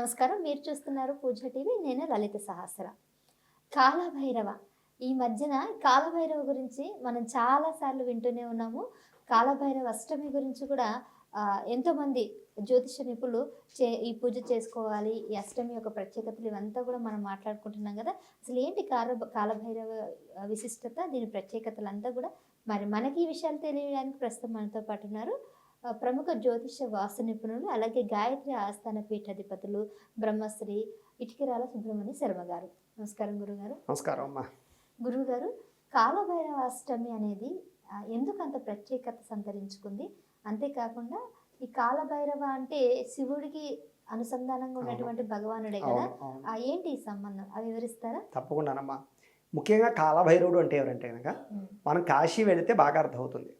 నమస్కారం. మీరు చూస్తున్నారు పూజ టీవీ. నేను లలిత సహస్ర. కాలభైరవ. ఈ మధ్యన కాలభైరవ గురించి మనం చాలా సార్లు వింటూనే ఉన్నాము. కాలభైరవ అష్టమి గురించి కూడా ఎంతోమంది జ్యోతిష నిపుణులు ఈ పూజ చేసుకోవాలి, ఈ అష్టమి యొక్క ప్రత్యేకతలు ఇవంతా కూడా మనం మాట్లాడుకుంటున్నాం కదా. అసలు ఏంటి కాలభైరవ విశిష్టత, దీని ప్రత్యేకతలంతా కూడా మరి మనకి ఈ విషయాలు తెలియడానికి ప్రస్తుతం మనతో పాటు ఉన్నారు ప్రముఖ జ్యోతిష వాస్తు నిపుణులు, అలాగే గాయత్రి ఆస్థాన పీఠాధిపతులు బ్రహ్మశ్రీ ఇటికిరాల సుబ్రహ్మణ్య శర్మ గారు. నమస్కారం గురుగారు. నమస్కారం అమ్మా. గురుగారు, కాలభైరవ అష్టమి అనేది ఎందుకు అంత ప్రత్యేకత సంతరించుకుంది? అంతేకాకుండా ఈ కాలభైరవ అంటే శివుడికి అనుసంధానంగా ఉన్నటువంటి భగవానుడే కదా, ఏంటి ఈ సంబంధం అవి వివరిస్తారా? తప్పకుండానమ్మా. ముఖ్యంగా కాలభైరవుడు అంటే ఎవరంటే కనుక మనం కాశీ వెళితే బాగా అర్థమవుతుంది.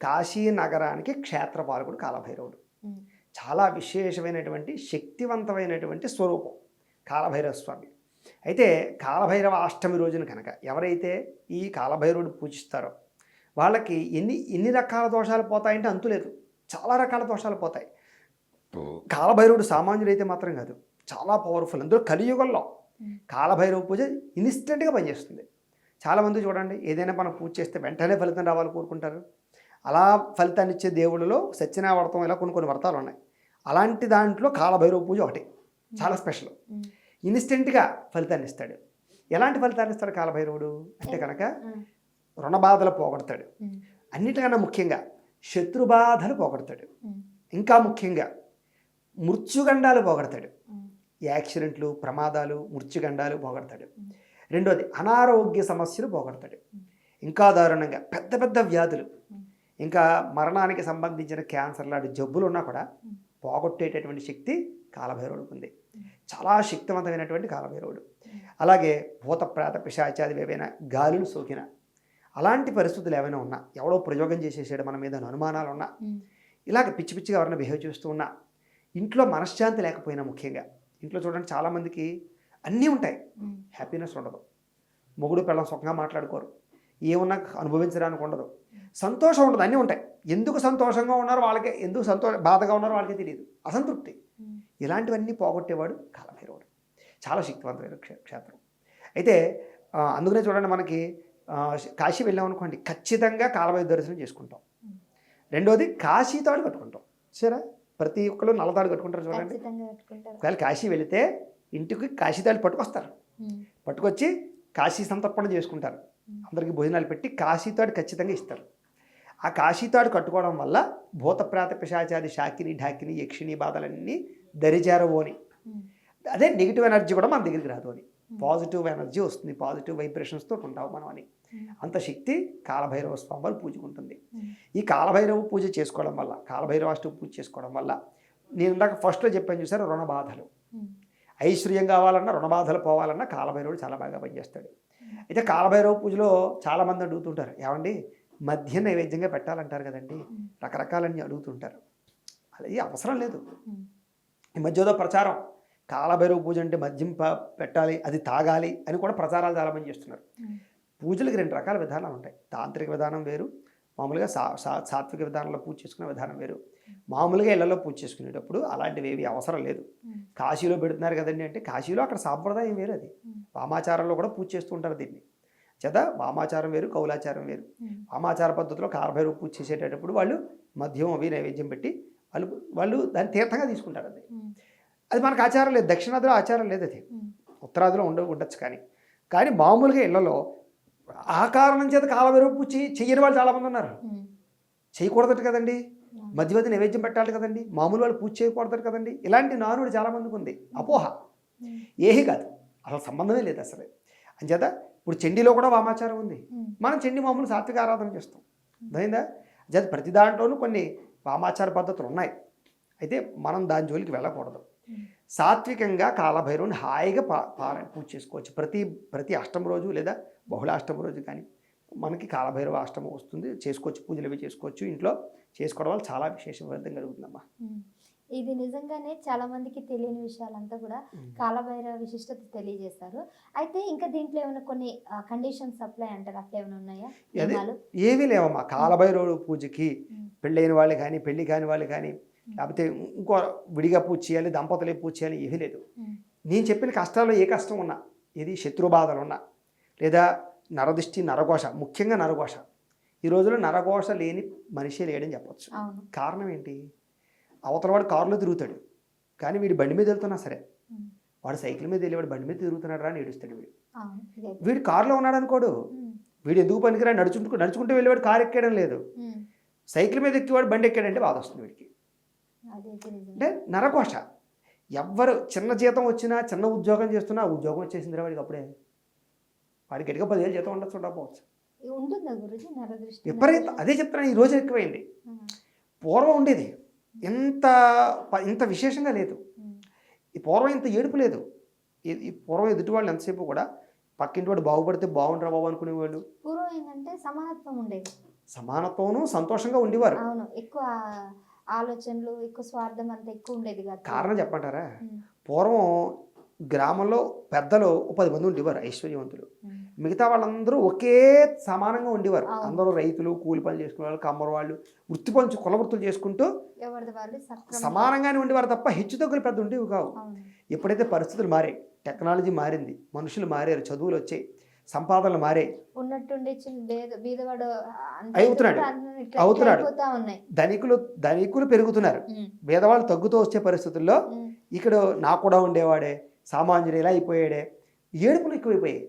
కాశీ నగరానికి క్షేత్రపాలకుడు కాలభైరవుడు. చాలా విశేషమైనటువంటి శక్తివంతమైనటువంటి స్వరూపం కాలభైరవ స్వామి. అయితే కాలభైరవ అష్టమి రోజున కనుక ఎవరైతే ఈ కాలభైరవుడు పూజిస్తారో వాళ్ళకి ఎన్ని రకాల దోషాలు పోతాయంటే అంతులేదు. చాలా రకాల దోషాలు పోతాయి. కాలభైరవుడు సామాన్యుడైతే మాత్రం కాదు, చాలా పవర్ఫుల్. అందులో కలియుగంలో కాలభైరవ పూజ ఇన్స్టెంట్గా పనిచేస్తుంది. చాలామంది చూడండి, ఏదైనా మనం పూజ చేస్తే వెంటనే ఫలితం రావాలి కోరుకుంటారు. అలా ఫలితాన్ని ఇచ్చే దేవుళ్ళలో సత్యనారాయణ వ్రతం, ఇలా కొన్ని వ్రతాలు ఉన్నాయి. అలాంటి దాంట్లో కాలభైరవ పూజ ఒకటి చాలా స్పెషల్. ఇన్స్టెంట్గా ఫలితాన్ని ఇస్తాడు. ఎలాంటి ఫలితాన్ని ఇస్తాడు కాలభైరవుడు అంటే కనుక రుణబాధలు పోగొడతాడు. అన్నిటికన్నా ముఖ్యంగా శత్రుబాధలు పోగొడతాడు. ఇంకా ముఖ్యంగా మృత్యుగండాలు పోగొడతాడు. యాక్సిడెంట్లు, ప్రమాదాలు, మృత్యుగండాలు పోగొడతాడు. రెండోది అనారోగ్య సమస్యలు పోగొడతాడు. ఇంకా దారుణంగా పెద్ద పెద్ద వ్యాధులు, ఇంకా మరణానికి సంబంధించిన క్యాన్సర్ లాంటి జబ్బులు ఉన్నా కూడా పోగొట్టేటటువంటి శక్తి కాలభైరవుడికి ఉంది. చాలా శక్తివంతమైనటువంటి కాలభైరవుడు. అలాగే భూత ప్రేత పిశాచాది ఏవైనా గాలులు సోకిన అలాంటి పరిస్థితులు ఏమైనా ఉన్నా, ఎవడో ప్రయోగం చేసేసాడు మన మీద అనుమానాలు ఉన్నా, ఇలాగ పిచ్చి పిచ్చిగా ఎవరైనా బిహేవ్ చేస్తూ ఉన్నా, ఇంట్లో మనశ్శాంతి లేకపోయినా, ముఖ్యంగా ఇంట్లో చూడండి చాలామందికి అన్నీ ఉంటాయి, హ్యాపీనెస్ ఉండదు. మొగుడు పిల్లలు సుఖంగా మాట్లాడుకోరు, ఏమన్నా అనుభవించడానికి ఉండదు, సంతోషం ఉండదు, అన్నీ ఉంటాయి. ఎందుకు సంతోషంగా ఉన్నారో వాళ్ళకే, ఎందుకు బాధగా ఉన్నారో వాళ్ళకే తెలియదు, అసంతృప్తి. ఇలాంటివన్నీ పోగొట్టేవాడు కాలభైరవుడు. చాలా శక్తివంతమైన క్షేత్రం. అయితే అందుకనే చూడండి, మనకి కాశీ వెళ్ళామనుకోండి ఖచ్చితంగా కాలభైరవ దర్శనం చేసుకుంటాం. రెండోది కాశీతాడు కట్టుకుంటాం. సరే, ప్రతి ఒక్కరు నల్లతాడు కట్టుకుంటారు చూడండి. ఒకవేళ కాశీ వెళితే ఇంటికి కాశీతాడు పట్టుకొస్తారు, పట్టుకొచ్చి కాశీ సంతర్పణ చేసుకుంటారు. అందరికీ భోజనాలు పెట్టి కాశీతాడు ఖచ్చితంగా ఇస్తారు. ఆ కాశీతాడు కట్టుకోవడం వల్ల భూత ప్రేత పిశాచాది శాకిని ఢాకిని యక్షిణి బాధలన్నీ దరిజారవు అని, అదే నెగిటివ్ ఎనర్జీ కూడా మన దగ్గరికి రాదు అని, పాజిటివ్ ఎనర్జీ వస్తుంది, పాజిటివ్ వైబ్రేషన్స్తో ఉంటాం మనం అని. అంత శక్తి కాలభైరవ స్వామి వారు పూజకు ఉంటుంది. ఈ కాలభైరవ పూజ చేసుకోవడం వల్ల, కాలభైరవాష్టమి పూజ చేసుకోవడం వల్ల, నేను ఇందాక ఫస్ట్లో చెప్పాను చూసారు, రుణబాధలు, ఐశ్వర్యం కావాలన్నా, రుణబాధలు పోవాలన్నా కాలభైరవుడు చాలా బాగా పనిచేస్తాడు. అయితే కాలభైరవ పూజలో చాలామంది అడుగుతుంటారు, ఏమండి మధ్య నైవేద్యంగా పెట్టాలంటారు కదండి, రకరకాలన్నీ అడుగుతుంటారు. అది అవసరం లేదు. ఈ మధ్యలో ప్రచారం, కాలభైరవ పూజ అంటే మద్యం పెట్టాలి, అది తాగాలి అని కూడా ప్రచారాలు చాలామంది చేస్తున్నారు. పూజలకు రెండు రకాల విధానాలు ఉంటాయి. తాంత్రిక విధానం వేరు, మామూలుగా సాత్విక విధానంలో పూజ చేసుకునే విధానం వేరు. మామూలుగా ఇళ్లలో పూజ చేసుకునేటప్పుడు అలాంటివి ఏవి అవసరం లేదు. కాశీలో పెడుతున్నారు కదండి అంటే, కాశీలో అక్కడ సాంప్రదాయం వేరు, అది వామాచారంలో కూడా పూజ చేస్తూ ఉంటారు. దీన్ని చేత వామాచారం వేరు, కౌలాచారం వేరు. వామాచార పద్ధతిలో కాలభైరవ పూజ చేసేటప్పుడు వాళ్ళు మద్యం అవి నైవేద్యం పెట్టి వాళ్ళు దాన్ని తీర్థంగా తీసుకుంటారు. అది మనకు ఆచారం లేదు, దక్షిణాదిలో ఆచారం లేదు, అది ఉత్తరాదిలో ఉండొచ్చు. కానీ మామూలుగా ఇళ్లలో ఆ కారణం చేత కాలభైరవ పూజ చెయ్యని వాళ్ళు చాలామంది ఉన్నారు. చేయకూడదట కదండి, మధ్య నైవేద్యం పెట్టాలి కదండి, మామూలు వాళ్ళు పూజ చేయకూడదు కదండి, ఇలాంటి నానుడు చాలామందికి ఉంది. అపోహ, ఏహి కాదు, అసలు సంబంధమే లేదు అసలు. అంచేత ఇప్పుడు చండీలో కూడా వామాచారం ఉంది. మనం చండీ మామూలు సాత్విక ఆరాధన చేస్తాం, అర్థమైందా? అంచేత ప్రతి దాంట్లోనూ కొన్ని వామాచార పద్ధతులు ఉన్నాయి. అయితే మనం దాని జోలికి వెళ్ళకూడదు. సాత్వికంగా కాలభైరవుని హాయిగా పూజ చేసుకోవచ్చు. ప్రతి అష్టమి రోజు లేదా బహుళాష్టమి రోజు కానీ మనకి కాలభైరవ అష్టమి వస్తుంది, చేసుకోవచ్చు, పూజలు అవి చేసుకోవచ్చు. ఇంట్లో చేసుకోవడం వల్ల చాలా విశేష ఫలితం కలుగుతుందమ్మా. ఇది నిజంగానే చాలా మందికి తెలియని విషయాలంతా కూడా కాలభైరవ విశిష్టత తెలియజేస్తారు. అయితే ఇంకా దీంట్లో ఏమైనా కొన్ని కండిషన్స్ అప్లై అంటారు, అట్లా ఏమైనా ఉన్నాయా? ఏమీ లేవమ్మా. కాలభైరవుడు పూజకి పెళ్ళైన వాళ్ళు కానీ, పెళ్లి కాని వాళ్ళు కానీ, లేకపోతే ఇంకో విడిగా పూజ చేయాలి, దంపతులే పూజ చేయాలి, ఏమీ లేదు. నేను చెప్పిన కష్టాల్లో ఏ కష్టం ఉన్నా, ఏది శత్రుబాధలు ఉన్నా, లేదా నరదిష్టి, నరఘోష, ముఖ్యంగా నరఘోష. ఈ రోజుల్లో నరఘోష లేని మనిషే లేడని చెప్పొచ్చు. కారణం ఏంటి? అవతల వాడు కారులో తిరుగుతాడు, కానీ వీడు బండి మీద వెళ్తున్నా సరే, వాడు సైకిల్ మీద వెళ్ళి వాడు బండి మీద తిరుగుతున్నాడు రా అని ఏడుస్తాడు. వీడు కారులో ఉన్నాడు అనుకోడు, వీడు ఎందుకు పనికిరా నడుచుకుంటూ వెళ్ళేవాడు కారు ఎక్కడం లేదు, సైకిల్ మీద ఎక్కివాడు బండి ఎక్కాడంటే బాధ వస్తుంది వీడికి. అంటే నరఘోష. ఎవ్వరు చిన్న జీతం వచ్చినా, చిన్న ఉద్యోగం చేస్తున్నా, ఆ ఉద్యోగం వచ్చేసిందిరా వాడికి అప్పుడే. వాడికి గట్టిగా 10,000 జీతం ఉండొచ్చు, ఉండకపోవచ్చు. విపరీత అదే చెప్తున్నాను, ఈ రోజు ఎక్కువైంది. పూర్వం ఉండేది ఇంత విశేషంగా లేదు. ఈ పూర్వం ఇంత ఏడుపు లేదు. ఈ పూర్వం ఎదుటి వాళ్ళు ఎంతసేపు కూడా పక్కింటి వాడు బాగుపడితే బాగుంటారా బాబు అనుకునేవాళ్ళు. పూర్వం ఏంటంటే సమానత్వం ఉండేది, సమానత్వము, సంతోషంగా ఉండేవారు. అవును, ఎక్కువ ఆలోచనలు, ఎక్కువ స్వార్థం అంత ఎక్కువ ఉండేది కాదు. కారణం చెప్పంటారా? పూర్వం గ్రామంలో పెద్దలు 10 మంది ఉండేవారు ఐశ్వర్యవంతులు, మిగతా వాళ్ళందరూ ఒకే సమానంగా ఉండేవారు. అందరూ రైతులు, కూలి పనులు చేసుకునే వాళ్ళు, కమ్మరు వాళ్ళు, వృత్తి పనులు, కుల వృత్తులు చేసుకుంటూ సమానంగానే ఉండేవారు తప్ప హెచ్చు తగ్గులు పెద్ద ఉండేవి కావు. ఎప్పుడైతే పరిస్థితులు మారాయి, టెక్నాలజీ మారింది, మనుషులు మారారు, చదువులు వచ్చాయి, సంపాదనలు మారాయి, ఉన్నట్టుండి అవుతున్నాడు. ధనికులు పెరుగుతున్నారు, పేదవాళ్ళు తగ్గుతూ వచ్చే పరిస్థితుల్లో ఇక్కడ నా కూడా ఉండేవాడే సామాన్యుడు ఇలా అయిపోయాడే, ఏడుపులు ఎక్కువైపోయాయి,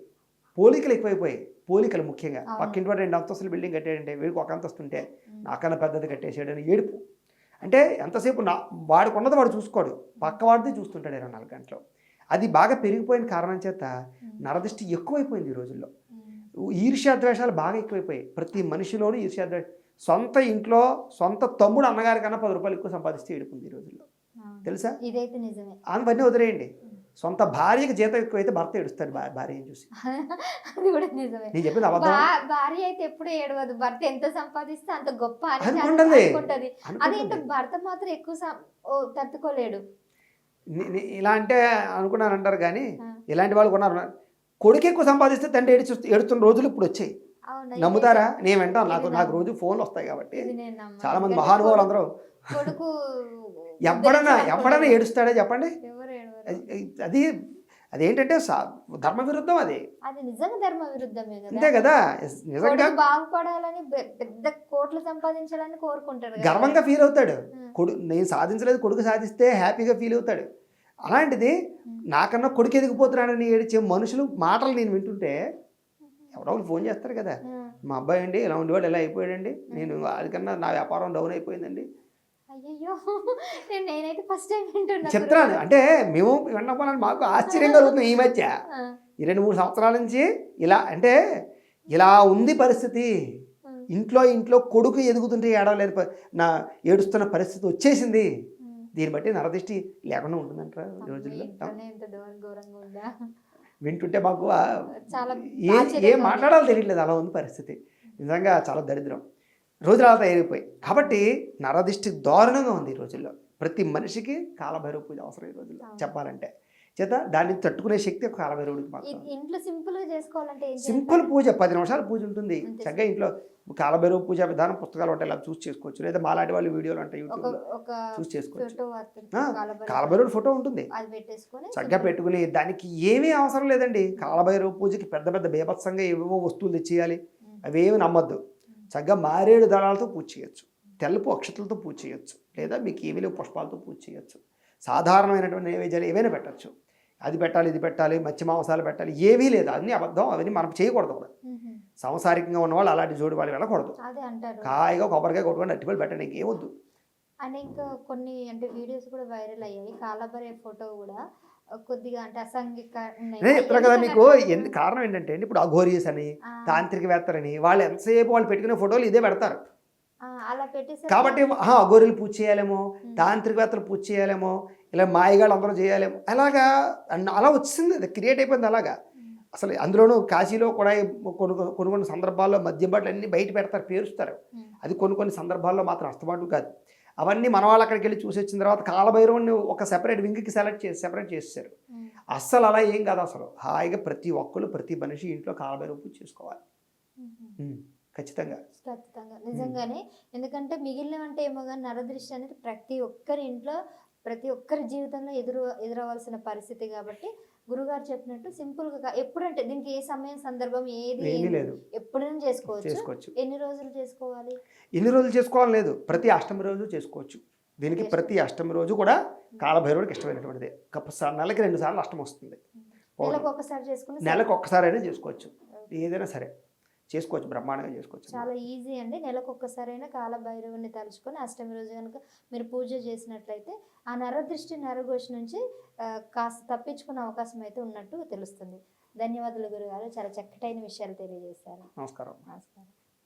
పోలికలు ఎక్కువైపోయాయి. పోలికలు ముఖ్యంగా పక్కింటి వాడు 2 అంతస్తుల బిల్డింగ్ కట్టాడంటే వీడికి 1 అంతస్తు ఉంటే నాకన్నా పెద్దది కట్టేసాడని ఏడుపు. అంటే ఎంతసేపు వాడికి ఉన్నది వాడు చూసుకోడు, పక్కవాడిది చూస్తుంటాడు 24 గంటలు. అది బాగా పెరిగిపోయిన కారణం చేత నరదృష్టి ఎక్కువైపోయింది ఈ రోజుల్లో. ఈర్ష్యాద్వేషాలు బాగా ఎక్కువైపోయాయి. ప్రతి మనిషిలోనూ ఈర్ష్యాద్వేషం. సొంత ఇంట్లో సొంత తమ్ముడు అన్నగారి కన్నా 10 రూపాయలు ఎక్కువ సంపాదిస్తే ఏడుపుంది ఈ రోజుల్లో, తెలుసా? ఇదైతే నిజమే. అవన్నీ వదిలేయండి. సొంత భార్యకి జీతం ఎక్కువైతే భర్త ఏడుస్తాడు భార్యని చూసి. అది కూడా నిజమే. నేను చెప్పింది అబద్ధం. భార్య అయితే ఎప్పుడు ఏడవదు, భర్త ఎంత సంపాదిస్తే అంత గొప్ప అని అనుకుంటది. అదేంటో భర్త మాత్రం ఎక్కువ తట్టుకోలేడు. ఇలా అంటే అనుకున్నాను అంటారు, కానీ ఇలాంటి వాళ్ళు కొన్నారు. కొడుకు ఎక్కువ సంపాదిస్తే తండ్రి ఏడుస్తున్న రోజులు ఇప్పుడు వచ్చాయి. నమ్ముతారా? నేను వింటాను, నాకు రోజు ఫోన్లు వస్తాయి కాబట్టి. చాలా మంది మహానుభావులు అందరూ కొడుకు ఎవడన్నా ఏడుస్తాడే చెప్పండి? అదేంటంటే ధర్మ విరుద్ధం. అది నిజంగా ధర్మ విరుద్ధమే కదా. అంతే కదా. నిజంగా బాగుపడాలని, పెద్ద కోట్లు సంపాదించాలని కోరుకుంటాడు, గర్వంగా ఫీల్ అవుతాడు. నేను సాధించలేదు, కొడుకు సాధిస్తే హ్యాపీగా ఫీల్ అవుతాడు. అలాంటిది నాకన్నా కొడుకు ఎదిగిపోతున్నాడని ఏడిచే మనుషులు మాటలు నేను వింటుంటే, ఎవరో ఫోన్ చేస్తారు కదా, మా అబ్బాయి అండి ఇలా ఉండేవాడు, ఇలా అయిపోయాడండి, నేను అదికన్నా నా వ్యాపారం డౌన్ అయిపోయిందండి. అయ్యో, నేనైతే ఫస్ట్ టైం వింటున్నా. చెప్తాను అంటే మేము విన్నప్పుడు మాకు ఆశ్చర్యం కలుగుతుంది. ఈ మధ్య 2-3 సంవత్సరాల నుంచి ఇలా అంటే ఇలా ఉంది పరిస్థితి. ఇంట్లో కొడుకు ఎదుగుతుంటే ఏడవలేదు, నా ఏడుస్తున్న పరిస్థితి వచ్చేసింది. దీన్ని బట్టి నరదృష్టి లేకుండా ఉంటుందంటారా ఈ రోజుల్లో? వింటుంటే మాకు ఏం మాట్లాడాలో తెలియట్లేదు, అలా ఉంది పరిస్థితి. నిజంగా చాలా దరిద్రం. రోజులు అలా తయారైపోయి. కాబట్టి నరదిష్టి దారుణంగా ఉంది ఈ రోజుల్లో. ప్రతి మనిషికి కాలభైరవ పూజ అవసరం ఈ రోజుల్లో చెప్పాలంటే. చేత దాన్ని తట్టుకునే శక్తి కాలభైరవుడికి మాత్రం. ఇంట్లో సింపుల్గా చేసుకోవాలంటే సింపుల్ పూజ 10 నిమిషాల పూజ ఉంటుంది చక్కగా. ఇంట్లో కాలభైరవ పూజ విధానం పుస్తకాలు ఉంటాయి, అలా చూసి చేసుకోవచ్చు. లేదా మాలాంటి వాళ్ళు వీడియోలు ఉంటాయి యూట్యూబ్లో చూసి చేసుకోవచ్చు. కాలభైరవుడి ఫోటో ఉంటుంది, చక్కగా పెట్టుకుని. దానికి ఏమీ అవసరం లేదండి. కాలభైరవ పూజకి పెద్ద పెద్ద బీభత్సంగా ఏవేవో వస్తువులు తెచ్చేయాలి, అవేమి నమ్మద్దు. చక్కగా మారేడు దళాలతో పూజ చేయొచ్చు, తెల్లపు అక్షతలతో పూజ చేయొచ్చు, లేదా మీకు ఏమీ లేవు పుష్పాలతో పూజ చేయొచ్చు. సాధారణమైనటువంటి నైవేద్యాలు ఏవైనా పెట్టచ్చు. అది పెట్టాలి, ఇది పెట్టాలి, మత్స్య మాంసాలు పెట్టాలి, ఏవీ లేదు. అన్నీ అబద్ధం, అవన్నీ మనం చేయకూడదు కూడా. సంసారికంగా ఉన్న వాళ్ళు అలాంటి జోడి వాళ్ళు వెళ్ళకూడదు. హాయిగా కొబ్బరికాయ కొట్టుకొని అట్టిపల్లి పెట్టండి, ఇంకేమొద్దు. అనేక కొన్ని అంటే వీడియోస్ కూడా వైరల్ అయ్యాయి. కాలభైరవ ఫోటో కూడా కొద్దిగా అంటే అసాంఘిక నేను చెప్తున్నా కదా మీకు. కారణం ఏంటంటే ఇప్పుడు అఘోరీస్ అని, తాంత్రికవేత్తలని వాళ్ళు ఎంతసేపు వాళ్ళు పెట్టుకునే ఫోటోలు ఇదే పెడతారు. కాబట్టి అఘోరీలు పూజ చేయాలేమో, తాంత్రికవేత్తలు పూజ చేయాలేమో, ఇలా మాయగాళ్ళు అందరూ చేయాలేమో, అలాగా అలా వచ్చింది, అది క్రియేట్ అయిపోయింది అలాగా. అసలు అందులోనూ కాశీలో కూడా కొన్ని సందర్భాల్లో మద్యం బాటలు అన్నీ బయట పెడతారు, పేరుస్తారు. అది కొన్ని సందర్భాల్లో మాత్రం అస్తమాటు కాదు. అవన్నీ మన వాళ్ళు అక్కడికి వెళ్ళి చూసి వచ్చిన తర్వాత కాలభైరవుని ఒక సెపరేట్ వింగ్కి సెపరేట్ చేసేసారు. అస్సలు అలా ఏం కాదు. అసలు హాయిగా ప్రతి ఒక్కరు, ప్రతి మనిషి ఇంట్లో కాలభైరవ పూజ చేసుకోవాలి. ఖచ్చితంగా. ఖచ్చితంగా నిజంగానే. ఎందుకంటే మిగిలినవంటే ఏమో కానీ నరదృష్టి అనేది ప్రతి ఒక్కరి ఇంట్లో ప్రతి ఒక్కరి జీవితంలో ఎదురవ్వాల్సిన పరిస్థితి కాబట్టి గురుగారు చెప్పినట్టు సింపుల్గా ఎప్పుడంటే దీనికి ఏ సమయం సందర్భం ఏది ఏమీ ఏది లేదు, ఎప్పుడైనా చేసుకోవచ్చు. చేసుకోవచ్చు. ఎన్ని రోజులు చేసుకోవాలి? ఎన్ని రోజులు చేసుకోవాలని లేదు, ప్రతి అష్టమి రోజు చేసుకోవచ్చు. దీనికి ప్రతి అష్టమి రోజు కూడా కాలభైరవుడికి ఇష్టమైనటువంటిది. నెలకి 2 సార్లు అష్టమి వస్తుంది. నెలకు ఒకసారి చేసుకుని నెలకు ఒక్కసారైనా చేసుకోవచ్చు, ఏదైనా సరే చేసుకోవచ్చు, బ్రహ్మాండంగా చేసుకోవచ్చు. చాలా ఈజీ అండి. నెలకు ఒక్కసారైనా కాలభైరవుని తలుచుకొని అష్టమి రోజు కనుక మీరు పూజ చేసినట్లయితే ఆ నరదృష్టి నరఘోష నుంచి కాస్త తప్పించుకునే అవకాశం అయితే ఉన్నట్టు తెలుస్తుంది. ధన్యవాదాలు గురుగారు, చాలా చక్కటైన విషయాలు తెలియజేశారు. నమస్కారం. నమస్కారం.